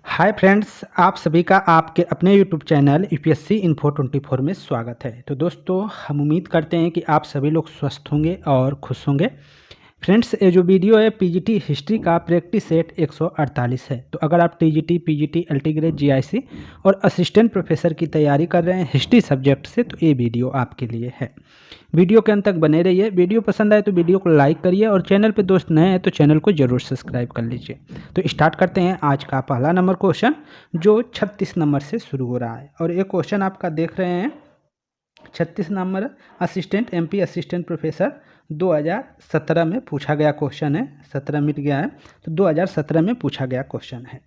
Hi friends, आप सभी का आपके अपने यूट्यूब चैनल यूपीएससी इन्फो 24 में स्वागत है। तो दोस्तों, हम उम्मीद करते हैं कि आप सभी लोग स्वस्थ होंगे और खुश होंगे। फ्रेंड्स, ये जो वीडियो है पीजीटी हिस्ट्री का प्रैक्टिस सेट 148 है। तो अगर आप टीजीटी, पीजीटी, अल्टी ग्रेड, जीआईसी और असिस्टेंट प्रोफेसर की तैयारी कर रहे हैं हिस्ट्री सब्जेक्ट से, तो ये वीडियो आपके लिए है। वीडियो के अंत तक बने रहिए। वीडियो पसंद आए तो वीडियो को लाइक करिए और चैनल पे दोस्त नए हैं तो चैनल को जरूर सब्सक्राइब कर लीजिए। तो स्टार्ट करते हैं आज का पहला नंबर क्वेश्चन, जो 36 नंबर से शुरू हो रहा है। और ये क्वेश्चन आपका देख रहे हैं 36 number assistant MP assistant professor 2017 में पूछा गया क्वेश्चन है। 17 मिट गया है तो 2017 में पूछा गया क्वेश्चन है।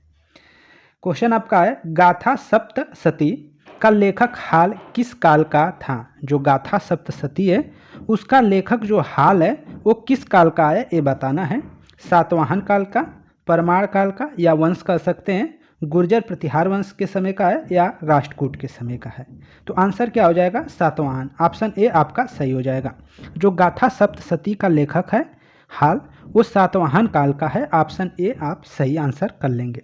क्वेश्चन आपका है, गाथा सप्तशती का लेखक हाल किस काल का था। जो गाथा सप्तशती है उसका लेखक जो हाल है वो किस काल का है ये बताना है। सातवाहन काल का, परमार काल का, या वंश कह सकते हैं गुर्जर प्रतिहार वंश के समय का है, या राष्ट्रकूट के समय का है। तो आंसर क्या हो जाएगा? सातवाहन। ऑप्शन ए आपका सही हो जाएगा। जो गाथा सप्तशती का लेखक है हाल वो सातवाहन काल का है। ऑप्शन ए आप सही आंसर कर लेंगे।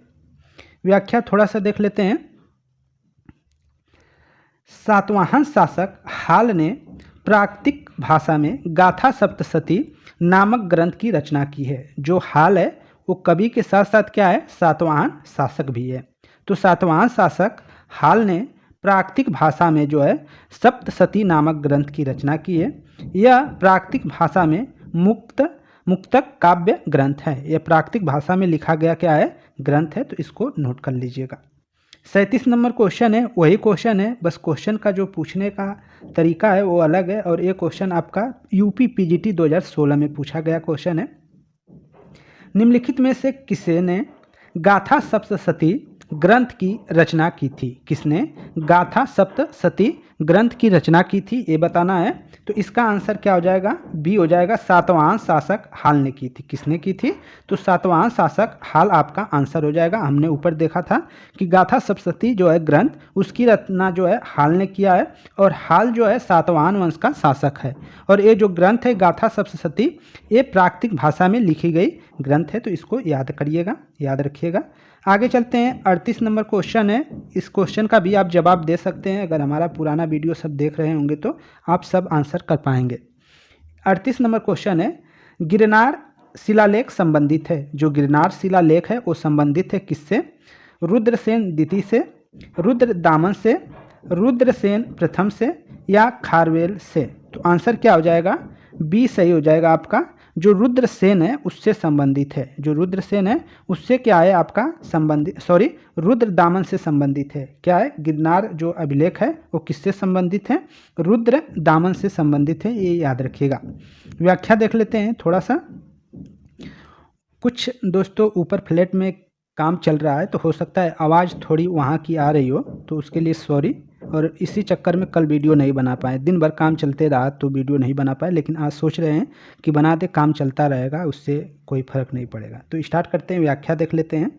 व्याख्या थोड़ा सा देख लेते हैं। सातवाहन शासक हाल ने प्राकृतिक भाषा में गाथा सप्तशती नामक ग्रंथ की रचना की है। जो हाल है वो कवि के साथ साथ क्या है? सातवाहन शासक भी है। तो सातवाहन शासक हाल ने प्राकृतिक भाषा में जो है सप्तशती नामक ग्रंथ की रचना की है। यह प्राकृतिक भाषा में मुक्तक काव्य ग्रंथ है। यह प्राकृतिक भाषा में लिखा गया क्या है? ग्रंथ है। तो इसको नोट कर लीजिएगा। 37 नंबर क्वेश्चन है, वही क्वेश्चन है, बस क्वेश्चन का जो पूछने का तरीका है वो अलग है। और ये क्वेश्चन आपका यूपी पीजीटी 2016 में पूछा गया क्वेश्चन है। निम्नलिखित में से किसने गाथा सप्तशती ग्रंथ की रचना की थी? किसने गाथा सप्तशती ग्रंथ की रचना की थी ये बताना है। तो इसका आंसर क्या हो जाएगा? बी हो जाएगा। सातवाहन शासक हाल ने की थी। किसने की थी? तो सातवाहन शासक हाल आपका आंसर हो जाएगा। हमने ऊपर देखा था कि गाथा सप्तशती जो है ग्रंथ उसकी रचना जो है हाल ने किया है, और हाल जो है सातवाहन वंश का शासक है। और ये जो ग्रंथ है गाथा सप्तशती ये प्राकृतिक भाषा में लिखी गई ग्रंथ है। तो इसको याद करिएगा, याद रखिएगा। आगे चलते हैं। 38 नंबर क्वेश्चन है। इस क्वेश्चन का भी आप जवाब दे सकते हैं। अगर हमारा पुराना वीडियो सब देख रहे होंगे तो आप सब आंसर कर पाएंगे। 38 नंबर क्वेश्चन है, गिरनार शिलालेख संबंधित है। जो गिरनार शिलालेख है वो संबंधित है किससे? रुद्रसेन द्वितीय से, रुद्रदामन से, रुद्रसेन प्रथम से, या खारवेल से। तो आंसर क्या हो जाएगा? बी सही हो जाएगा आपका। जो रुद्रसेन है उससे संबंधित है। जो रुद्रसेन है उससे क्या है आपका? संबंधित, सॉरी, रुद्रदामन से संबंधित है। क्या है? गिरनार जो अभिलेख है वो किससे संबंधित है? रुद्रदामन से संबंधित है, ये याद रखिएगा। व्याख्या देख लेते हैं थोड़ा सा। कुछ दोस्तों ऊपर फ्लैट में काम चल रहा है तो हो सकता है आवाज़ थोड़ी वहाँ की आ रही हो, तो उसके लिए सॉरी। और इसी चक्कर में कल वीडियो नहीं बना पाए। दिन भर काम चलते रहा तो वीडियो नहीं बना पाए, लेकिन आज सोच रहे हैं कि बना दे, काम चलता रहेगा, उससे कोई फर्क नहीं पड़ेगा। तो स्टार्ट करते हैं, व्याख्या देख लेते हैं।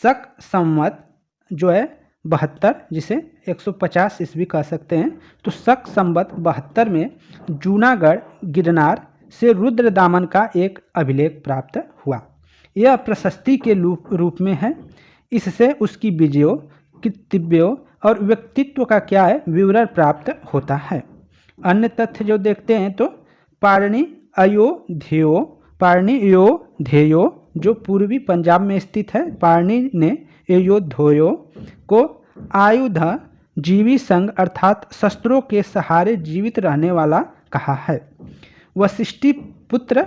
शक संवत जो है 72, जिसे 150 ईस्वी कह सकते हैं। तो शक संवत 72 में जूनागढ़ गिरनार से रुद्रदामन का एक अभिलेख प्राप्त हुआ। यह प्रशस्ति के रूप में है। इससे उसकी विजयों, कृतित्वों और व्यक्तित्व का क्या है? विवरण प्राप्त होता है। अन्य तथ्य जो देखते हैं तो पारणी अयोध्येयो जो पूर्वी पंजाब में स्थित है, पारणी ने अयोध्यो को आयुध जीवी संघ अर्थात शस्त्रों के सहारे जीवित रहने वाला कहा है। वशिष्ठी पुत्र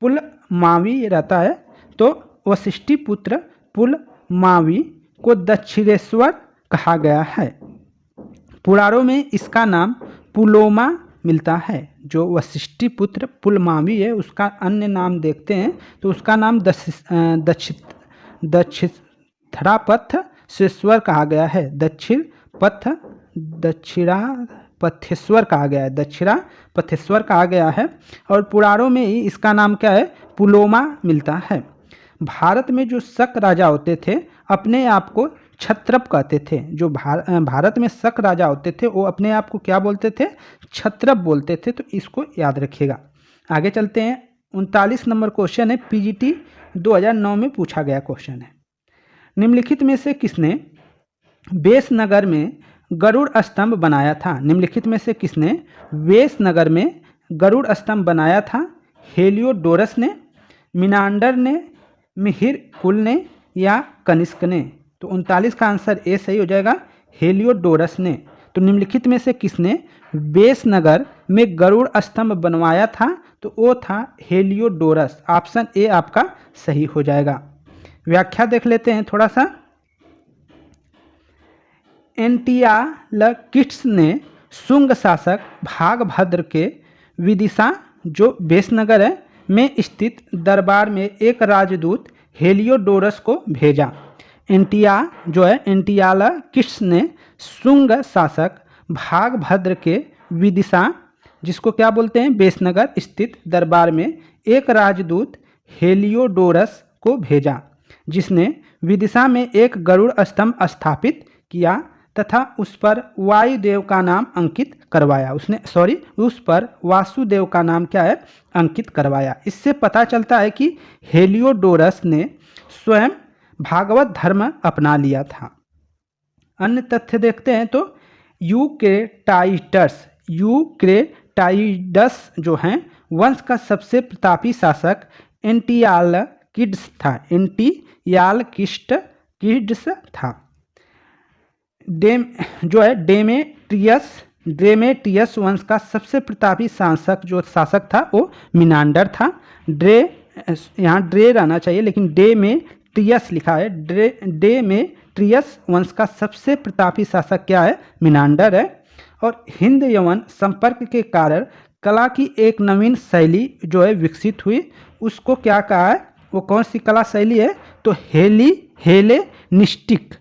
पुलमावी रहता है। तो वशिष्ठी पुत्र पुलमावी को दक्षिणेश्वर कहा गया है। पुराणों में इसका नाम पुलोमा मिलता है। जो वशिष्ठी पुत्र पुलमावी है उसका अन्य नाम देखते हैं तो उसका नाम दक्षिणापथेश्वर कहा गया है। दक्षिणापथेश्वर कहा गया है, दक्षिणापथेश्वर कहा गया है। और पुराणों में ही इसका नाम क्या है? पुलोमा मिलता है। भारत में जो शक राजा होते थे अपने आप को क्षत्रप कहते थे। जो भारत में शक राजा होते थे वो अपने आप को क्या बोलते थे? क्षत्रप बोलते थे। तो इसको याद रखिएगा। आगे चलते हैं। 39 नंबर क्वेश्चन है, पीजीटी 2009 में पूछा गया क्वेश्चन है। निम्नलिखित में से किसने वेसनगर में गरुड़ स्तंभ बनाया था? निम्नलिखित में से किसने वेसनगर में गरुड़ स्तंभ बनाया था? हेलियोडोरस ने, मिनांडर ने, मिहिर कुल ने या कनिष्क ने? तो 39 का आंसर ए सही हो जाएगा, हेलियोडोरस ने। तो निम्नलिखित में से किसने वेसनगर में गरुड़ स्तंभ बनवाया था? तो वो था हेलियोडोरस। ऑप्शन ए आपका सही हो जाएगा। व्याख्या देख लेते हैं थोड़ा सा। एंटियालकिट्स ने शुंग शासक भागभद्र के विदिशा जो वेसनगर है में स्थित दरबार में एक राजदूत हेलियोडोरस को भेजा। एंटियालकिट्स ने शुंग शासक भागभद्र के विदिशा, जिसको क्या बोलते हैं वेसनगर स्थित दरबार में एक राजदूत हेलियोडोरस को भेजा, जिसने विदिशा में एक गरुड़ स्तंभ स्थापित किया तथा उस पर वायुदेव का नाम अंकित करवाया। उस पर वासुदेव का नाम क्या है अंकित करवाया। इससे पता चलता है कि हेलियोडोरस ने स्वयं भागवत धर्म अपना लिया था। अन्य तथ्य देखते हैं तो यूक्रेटाइडस जो हैं वंश का सबसे प्रतापी शासक एंटियालकिड्स था। डेमेट्रियस वंश का सबसे प्रतापी शासक था वो मिनांडर था। यहाँ ड्रे रहना चाहिए लेकिन डेमेट्रियस लिखा है। डेमेट्रियस वंश का सबसे प्रतापी शासक क्या है मिनांडर है। और हिंद यवन संपर्क के कारण कला की एक नवीन शैली जो है विकसित हुई, उसको क्या कहा है, वो कौन सी कला शैली है? तो हेलेनिस्टिक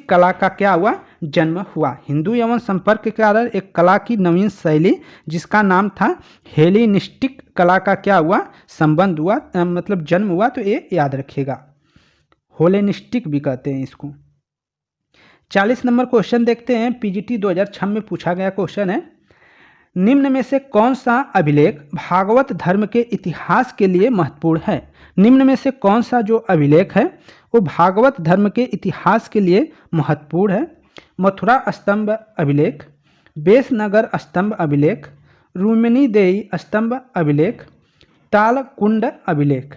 कला का क्या हुआ जन्म हुआ। हिंदू यवन संपर्क के कारण एक कला की नवीन शैली जिसका नाम था हेलेनिस्टिक कला का क्या हुआ संबंध हुआ, मतलब जन्म हुआ। तो ये याद रखिएगा, हेलेनिस्टिक भी कहते हैं इसको। 40 नंबर क्वेश्चन देखते हैं, पीजीटी 2006 में पूछा गया क्वेश्चन है। निम्न में से कौन सा अभिलेख भागवत धर्म के इतिहास के लिए महत्वपूर्ण है? निम्न में से कौन सा जो अभिलेख है वो भागवत धर्म के इतिहास के लिए महत्वपूर्ण है? मथुरा स्तंभ अभिलेख, वेसनगर स्तंभ अभिलेख, रुक्मिणीदेवी स्तंभ अभिलेख, तालकुंड अभिलेख।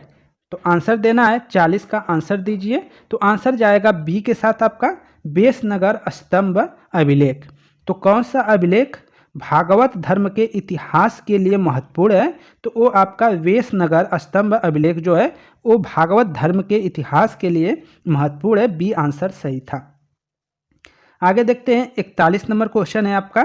तो आंसर देना है, 40 का आंसर दीजिए। तो आंसर जाएगा बी के साथ आपका वेसनगर स्तंभ अभिलेख। तो कौन सा अभिलेख भागवत धर्म के इतिहास के लिए महत्वपूर्ण है? तो वो आपका वेसनगर स्तंभ अभिलेख जो है वो भागवत धर्म के इतिहास के लिए महत्वपूर्ण है। बी आंसर सही था। आगे देखते हैं, 41 नंबर क्वेश्चन है आपका।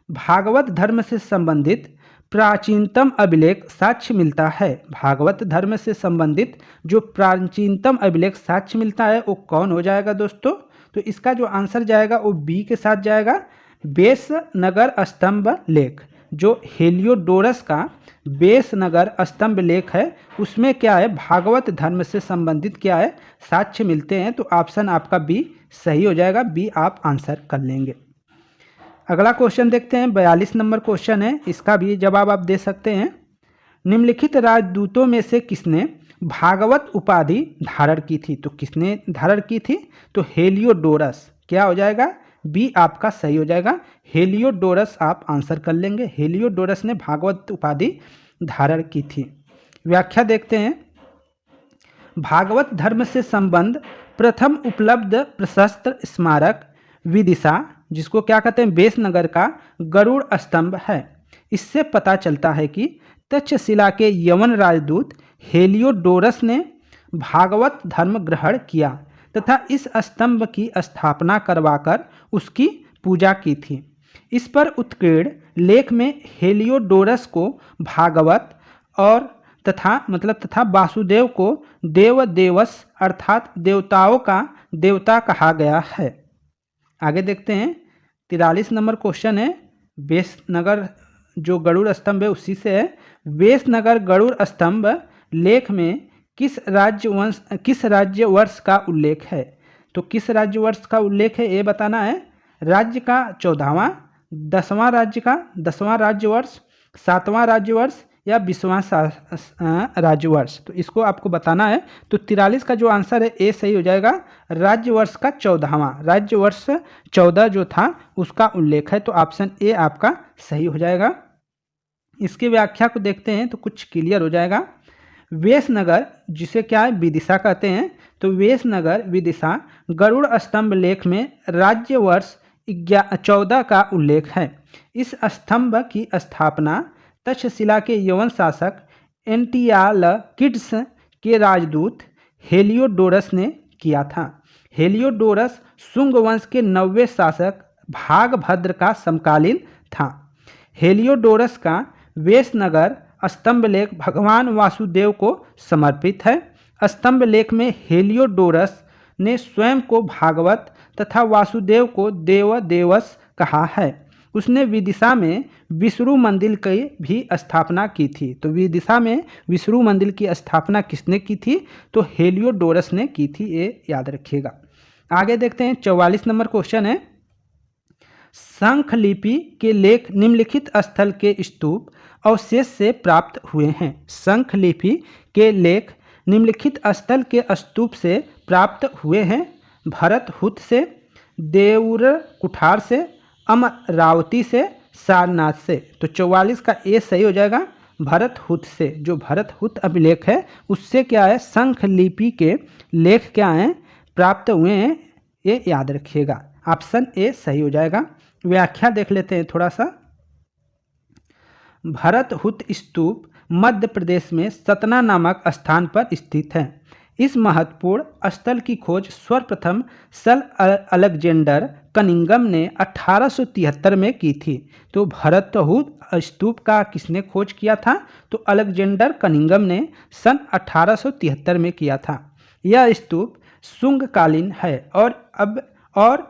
भागवत धर्म से संबंधित प्राचीनतम अभिलेख साक्ष्य मिलता है। भागवत धर्म से संबंधित जो प्राचीनतम अभिलेख साक्ष्य मिलता है वो कौन हो जाएगा दोस्तों? तो इसका जो आंसर जाएगा वो बी के साथ जाएगा, वेसनगर स्तंभ लेख। जो हेलियोडोरस का वेसनगर स्तंभ लेख है उसमें क्या है भागवत धर्म से संबंधित क्या है साक्ष्य मिलते हैं। तो ऑप्शन आपका बी सही हो जाएगा, बी आप आंसर कर लेंगे। अगला क्वेश्चन देखते हैं, 42 नंबर क्वेश्चन है, इसका भी जवाब आप दे सकते हैं। निम्नलिखित राजदूतों में से किसने भागवत उपाधि धारण की थी? तो किसने धारण की थी? तो हेलियोडोरस। क्या हो जाएगा? बी आपका सही हो जाएगा, हेलियोडोरस आप आंसर कर लेंगे। हेलियोडोरस ने भागवत उपाधि धारण की थी। व्याख्या देखते हैं, भागवत धर्म से संबंध प्रथम उपलब्ध प्रशस्त्र स्मारक विदिशा, जिसको क्या कहते हैं वेसनगर का गरुड़ स्तंभ है। इससे पता चलता है कि तक्षशिला के यवन राजदूत हेलियोडोरस ने भागवत धर्म ग्रहण किया तथा इस स्तंभ की स्थापना करवाकर उसकी पूजा की थी। इस पर उत्कीर्ण लेख में हेलियोडोरस को भागवत और तथा वासुदेव को देवदेवस अर्थात देवताओं का देवता कहा गया है। आगे देखते हैं, 43 नंबर क्वेश्चन है, वेसनगर जो गरुड़ स्तंभ है उसी से है। वेसनगर गरुड़ स्तंभ लेख में किस राज्य वर्ष का उल्लेख है? तो किस राज्य वर्ष का उल्लेख है ये बताना है। राज्य का 14वां, 10वां राज्य का 10वां राज्य वर्ष, 7वां राज्य वर्ष या 20वां राज्यवर्ष? तो इसको आपको बताना है। तो 43 का जो आंसर है ए सही हो जाएगा। राज्यवर्ष का 14वां, राज्यवर्ष 14 जो था उसका उल्लेख है, तो ऑप्शन ए आपका सही हो जाएगा। इसके व्याख्या को देखते हैं तो कुछ क्लियर हो जाएगा। वेशनगर, जिसे क्या है विदिशा कहते हैं, तो वेशनगर विदिशा गरुड़ स्तंभ लेख में राज्यवर्ष 14 का उल्लेख है। इस स्तंभ की स्थापना तक्षशिला के यवन शासक एंटियालकिड्स के राजदूत हेलियोडोरस ने किया था। हेलियोडोरस शुंग वंश के 90वें शासक भागभद्र का समकालीन था। हेलियोडोरस का वेशनगर स्तंभ लेख भगवान वासुदेव को समर्पित है। स्तंभ लेख में हेलियोडोरस ने स्वयं को भागवत तथा वासुदेव को देवदेवस कहा है। उसने विदिशा में विष्णु मंदिर की भी स्थापना की थी। तो विदिशा में विष्णु मंदिर की स्थापना किसने की थी? तो हेलियोडोरस ने की थी, ये याद रखिएगा। आगे देखते हैं 44 नंबर क्वेश्चन है। शंख लिपि के लेख निम्नलिखित स्थल के स्तूप अवशेष से प्राप्त हुए हैं। शंख लिपि के लेख निम्नलिखित स्थल के स्तूप से प्राप्त हुए हैं। भरतहुत से, देउर कुठार से, अमरावती से, सारनाथ से। तो 44 का ए सही हो जाएगा। भरतहुत से, जो भरतहुत अभिलेख है उससे क्या है शंख लिपि के लेख क्या हैं प्राप्त हुए हैं, ये याद रखिएगा। ऑप्शन ए सही हो जाएगा। व्याख्या देख लेते हैं थोड़ा सा। भरतहुत स्तूप मध्य प्रदेश में सतना नामक स्थान पर स्थित है। इस महत्वपूर्ण स्थल की खोज सर्वप्रथम सर अलेक्जेंडर कनिंघम ने 1873 में की थी। तो भरतहुत स्तूप का किसने खोज किया था? तो अलेक्जेंडर कनिंघम ने सन 1873 में किया था। यह स्तूप शुंगकालीन है और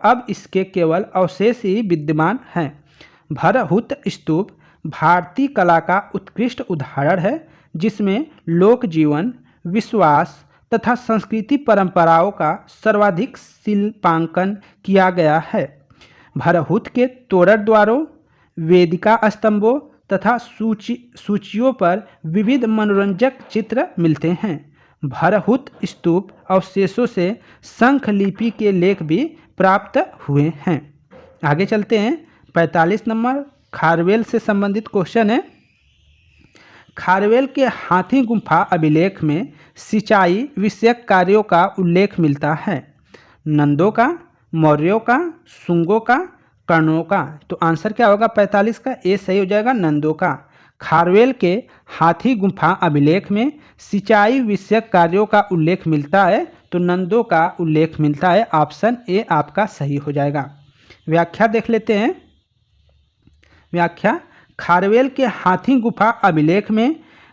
अब इसके केवल अवशेष ही विद्यमान हैं। भरतहुत स्तूप भारतीय कला का उत्कृष्ट उदाहरण है, जिसमें लोक जीवन, विश्वास तथा संस्कृति परंपराओं का सर्वाधिक शिल्पांकन किया गया है। भरतहुत के तोरण द्वारों, वेदिका स्तंभों तथा सूचियों पर विविध मनोरंजक चित्र मिलते हैं। भरतहुत स्तूप अवशेषों से शंख लिपि के लेख भी प्राप्त हुए हैं। आगे चलते हैं। 45 नंबर खारवेल से संबंधित क्वेश्चन है। खारवेल के हाथी गुम्फा अभिलेख में सिंचाई विषयक कार्यों का उल्लेख मिलता है। नंदों का, मौर्यों का, शुंगों का, कर्णों का। तो आंसर क्या होगा 45 का? ए सही हो जाएगा, नंदों का। खारवेल के हाथी गुम्फा अभिलेख में सिंचाई विषयक कार्यों का उल्लेख मिलता है, तो नंदों का उल्लेख मिलता है। ऑप्शन ए आपका सही हो जाएगा। व्याख्या देख लेते हैं। व्याख्या, खारवेल के हाथी गुफा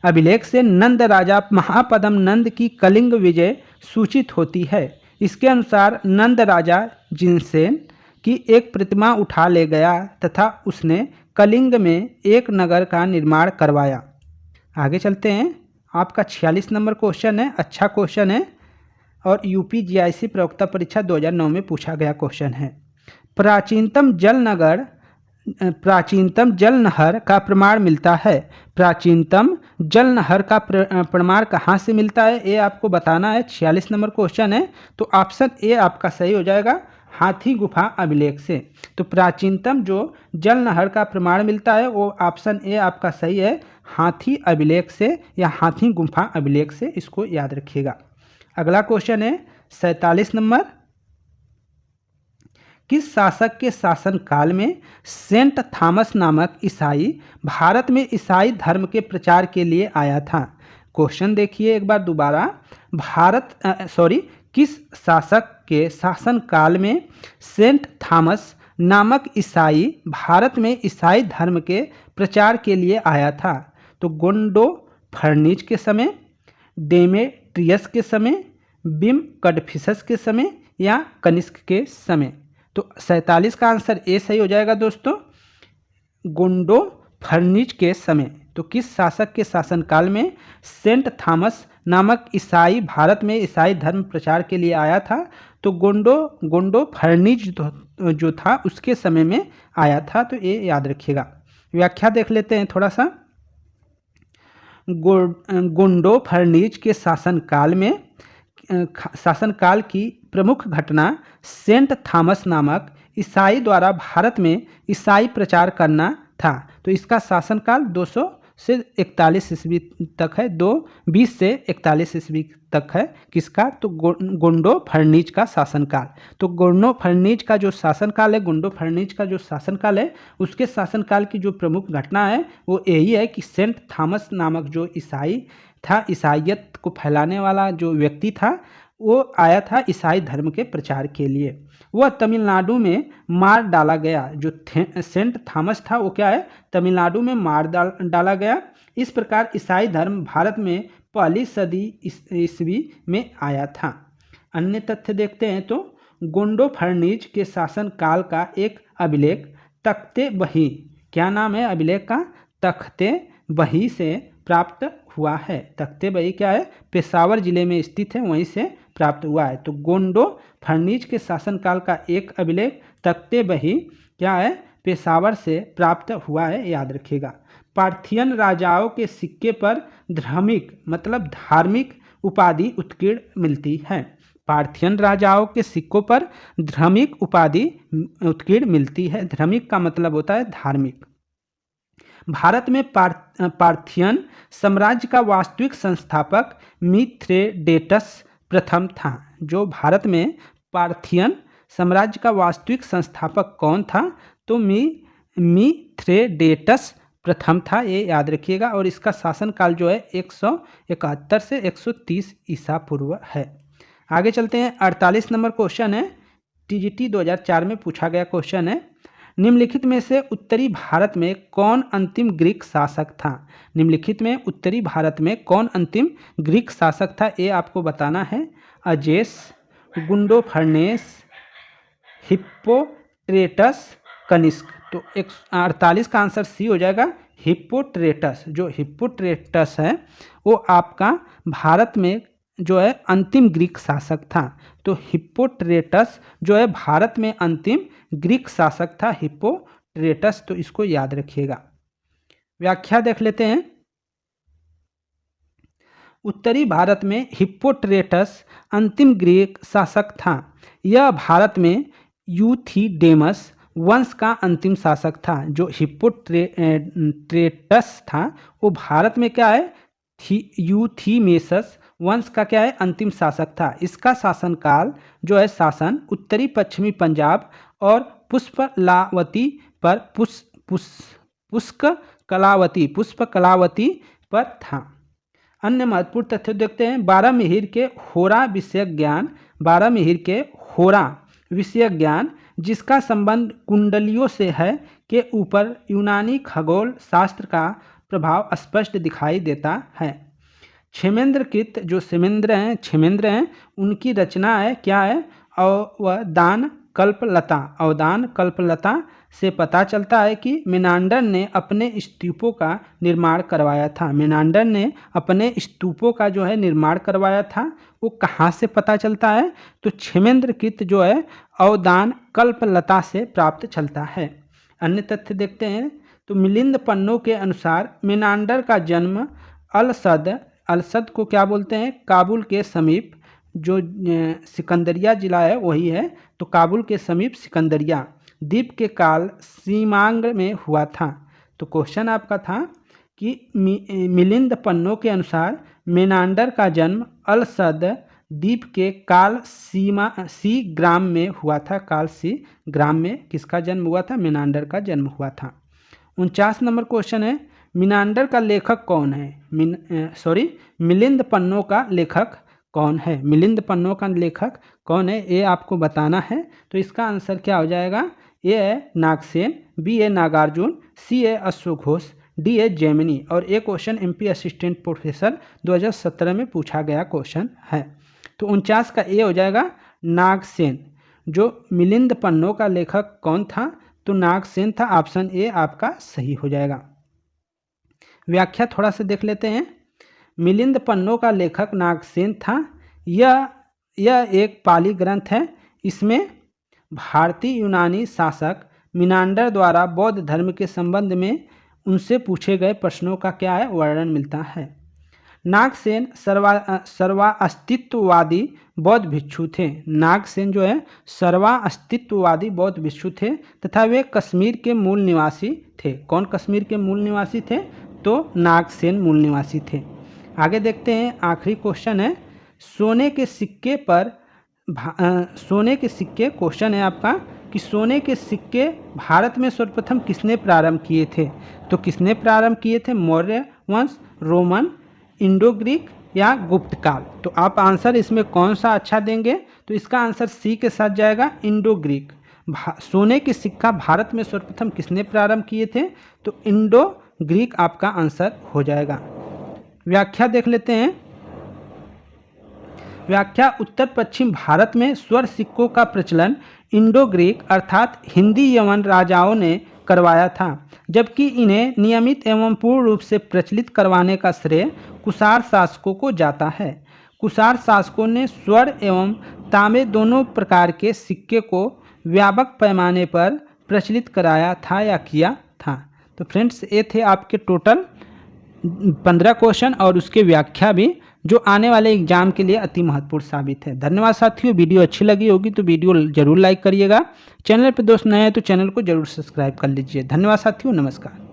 अभिलेख से नंद राजा महापद्म नंद की कलिंग विजय सूचित होती है। इसके अनुसार नंद राजा जिनसेन की एक प्रतिमा उठा ले गया तथा उसने कलिंग में एक नगर का निर्माण करवाया। आगे चलते हैं। आपका 46 नंबर क्वेश्चन है। अच्छा क्वेश्चन है और यूपी जीआईसी प्रवक्ता परीक्षा 2009 में पूछा गया क्वेश्चन है। प्राचीनतम जल नहर का प्रमाण मिलता है। प्राचीनतम जल नहर का प्रमाण कहाँ से मिलता है, ये आपको बताना है। 46 नंबर क्वेश्चन है, तो ऑप्शन ए आपका सही हो जाएगा, हाथी गुफा अभिलेख से। तो प्राचीनतम जो जल नहर का प्रमाण मिलता है वो ऑप्शन ए आपका सही है, हाथी अभिलेख से या हाथी गुफा अभिलेख से। इसको याद रखिएगा। अगला क्वेश्चन है 47 नंबर। किस शासक के शासनकाल में सेंट थॉमस नामक ईसाई भारत में ईसाई धर्म के प्रचार के लिए आया था? क्वेश्चन देखिए एक बार दोबारा। किस शासक के शासनकाल में सेंट थॉमस नामक ईसाई भारत में ईसाई धर्म के प्रचार के लिए आया था? तो गोंडो फर्निज के समय, डेमेट्रियस के समय, बिम कडफिसस के समय या कनिष्क के समय। तो 47 का आंसर ए सही हो जाएगा दोस्तों, गोंडो फर्निज के समय। तो किस शासक के शासनकाल में सेंट थॉमस नामक ईसाई भारत में ईसाई धर्म प्रचार के लिए आया था? तो गोंडो फर्निज जो था उसके समय में आया था। तो ये याद रखिएगा। व्याख्या देख लेते हैं थोड़ा सा। गुंडो फर्नीज के शासनकाल की प्रमुख घटना सेंट थॉमस नामक ईसाई द्वारा भारत में ईसाई प्रचार करना था। तो इसका शासनकाल 200 से 41 ईस्वी तक है, 220 से 41 ईस्वी तक है। किसका? तो गुंडो फर्नीज का शासनकाल। तो गुंडो फर्नीज का जो शासनकाल है, गुंडो फर्नीज का जो शासनकाल है, उसके शासनकाल की जो प्रमुख घटना है वो यही है कि सेंट थॉमस नामक जो ईसाई था, ईसाइयत को फैलाने वाला जो व्यक्ति था, वो आया था ईसाई धर्म के प्रचार के लिए। वह तमिलनाडु में मार डाला गया। जो सेंट थॉमस था वो क्या है? तमिलनाडु में मार डाला गया। इस प्रकार ईसाई धर्म भारत में पहली सदी ईस्वी में आया था। अन्य तथ्य देखते हैं तो गुंडो फर्नीज के शासन काल का एक अभिलेख तख्ते बही, क्या नाम है अभिलेख का? तख्ते बही से प्राप्त हुआ है। तख्ते बही क्या है? पेशावर जिले में स्थित है, वहीं से प्राप्त हुआ है। तो गुंडो फर्नीज के शासनकाल का एक अभिलेख तख्ते बही क्या है? पेशावर से प्राप्त हुआ है, याद रखिएगा। पार्थियन राजाओं के सिक्के पर धार्मिक मतलब धार्मिक उपाधि उत्कीर्ण मिलती है। पार्थियन राजाओं के सिक्कों पर धार्मिक उपाधि उत्कीर्ण मिलती है। धार्मिक का मतलब होता है धार्मिक। भारत में पार्थियन साम्राज्य का वास्तविक संस्थापक मिथ्रेडेटस प्रथम था। जो भारत में पार्थियन साम्राज्य का वास्तविक संस्थापक कौन था? तो मिथ्रेडेटस प्रथम था, ये याद रखिएगा। और इसका शासनकाल जो है 171 से 130 ईसा पूर्व है। आगे चलते हैं। 48 नंबर क्वेश्चन है, टीजीटी 2004 में पूछा गया क्वेश्चन है। निम्नलिखित में से उत्तरी भारत में कौन अंतिम ग्रीक शासक था? निम्नलिखिट में उत्तरी भारत में कौन अंतिम ग्रीक शासक था, ये आपको बताना है। Asses, गुंडो furnace, हिप्पोट्रेटस, Kanishka. तो 48 का आंसर सी हो जाएगा, हिप्पोट्रेटस। जो हिप्पोट्रेटस है वो आपका भारत में जो है अंतिम ग्रीक शासक था। तो हिप्पोट्रेटस जो है भारत में अंतिम ग्रीक शासक था, हिप्पोट्रेटस। तो इसको याद रखिएगा। व्याख्या देख लेते हैं। उत्तरी भारत में हिप्पोट्रेटस अंतिम ग्रीक शासक था। यह भारत में यूथिडेमस वंश का अंतिम शासक था। जो हिप्पोट्रेटस था वो भारत में क्या है? यूथिमेसस वंश का क्या है? अंतिम शासक था। इसका शासनकाल जो है शासन उत्तरी पश्चिमी पंजाब और पुष्पकलावती पर था। अन्य महत्वपूर्ण तथ्य देखते हैं। बारामिहिर के होरा विषयक ज्ञान जिसका संबंध कुंडलियों से है के ऊपर यूनानी खगोल शास्त्र का प्रभाव स्पष्ट दिखाई देता है। क्षेमेंद्रकृत जो क्षेमेंद्र हैं उनकी रचना है क्या है? अवदान कल्पलता से पता चलता है कि मेनांडर ने अपने स्तूपों का निर्माण करवाया था। मेनांडर ने अपने स्तूपों का जो है निर्माण करवाया था। वो कहाँ से पता चलता है? तो क्षेमेंद्रकृत जो है अवदान कल्पलता से प्राप्त चलता है। अन्य तथ्य देखते हैं। तो मिलिंद पन्नों के अनुसार मेनांडर का जन्म अलसद को क्या बोलते हैं? काबुल के समीप जो सिकंदरिया जिला है वही है। तो काबुल के समीप सिकंदरिया द्वीप के काल सीमांग में हुआ था। तो क्वेश्चन आपका था कि मिलिंद पन्नों के अनुसार मेनांडर का जन्म अलसद द्वीप के काल सी ग्राम में हुआ था। काल सी ग्राम में किसका जन्म हुआ था? मेनांडर का जन्म हुआ था। 49 नंबर क्वेश्चन है, मेनांडर का लेखक कौन है? मिलिंद पन्नों का लेखक कौन है? मिलिंद पन्नों का लेखक कौन है ये आपको बताना है। तो इसका आंसर क्या हो जाएगा? ए है नागसेन, बी है नागार्जुन, सी है अश्वघोष, डी है जैमिनी। और ये क्वेश्चन एमपी असिस्टेंट प्रोफेसर 2017 में पूछा गया क्वेश्चन है। तो 49 का ए हो जाएगा नागसेन। जो मिलिंद पन्नों का लेखक कौन था? तो नागसेन था। ऑप्शन ए आपका सही हो जाएगा। व्याख्या थोड़ा सा देख लेते हैं। मिलिंद पन्नों का लेखक नागसेन था। यह एक पाली ग्रंथ है। इसमें भारतीय यूनानी शासक मेनांडर द्वारा बौद्ध धर्म के संबंध में उनसे पूछे गए प्रश्नों का क्या है? वर्णन मिलता है। नागसेन सर्वास्तित्ववादी बौद्ध भिक्षु थे। नागसेन जो है सर्वास्तित्ववादी बौद्ध भिक्षु थे तथा वे कश्मीर के मूल निवासी थे। कौन कश्मीर के मूल निवासी थे? तो नागसेन मूल निवासी थे। आगे देखते हैं, आखिरी क्वेश्चन है सोने के सिक्के पर सोने के सिक्के क्वेश्चन है आपका कि सोने के सिक्के भारत में सर्वप्रथम किसने प्रारंभ किए थे? तो किसने प्रारंभ किए थे? मौर्य वंश, रोमन, इंडो ग्रीक या गुप्त काल। तो आप आंसर इसमें कौन सा अच्छा देंगे? तो इसका आंसर सी के साथ जाएगा, इंडो ग्रीक। सोने के सिक्का भारत में सर्वप्रथम किसने प्रारंभ किए थे? तो इंडो ग्रीक आपका आंसर हो जाएगा। व्याख्या देख लेते हैं। व्याख्या, उत्तर पश्चिम भारत में स्वर्ण सिक्कों का प्रचलन इंडो ग्रीक अर्थात हिंदी यवन राजाओं ने करवाया था, जबकि इन्हें नियमित एवं पूर्ण रूप से प्रचलित करवाने का श्रेय कुषाण शासकों को जाता है। कुषाण शासकों ने स्वर्ण एवं तांबे दोनों प्रकार के सिक्के को व्यापक पैमाने पर प्रचलित कराया था या किया था। तो फ्रेंड्स, ये थे आपके टोटल 15 क्वेश्चन और उसके व्याख्या भी, जो आने वाले एग्जाम के लिए अति महत्वपूर्ण साबित है। धन्यवाद साथियों। वीडियो अच्छी लगी होगी तो वीडियो जरूर लाइक करिएगा। चैनल पर दोस्त नए हैं तो चैनल को जरूर सब्सक्राइब कर लीजिए। धन्यवाद साथियों, नमस्कार।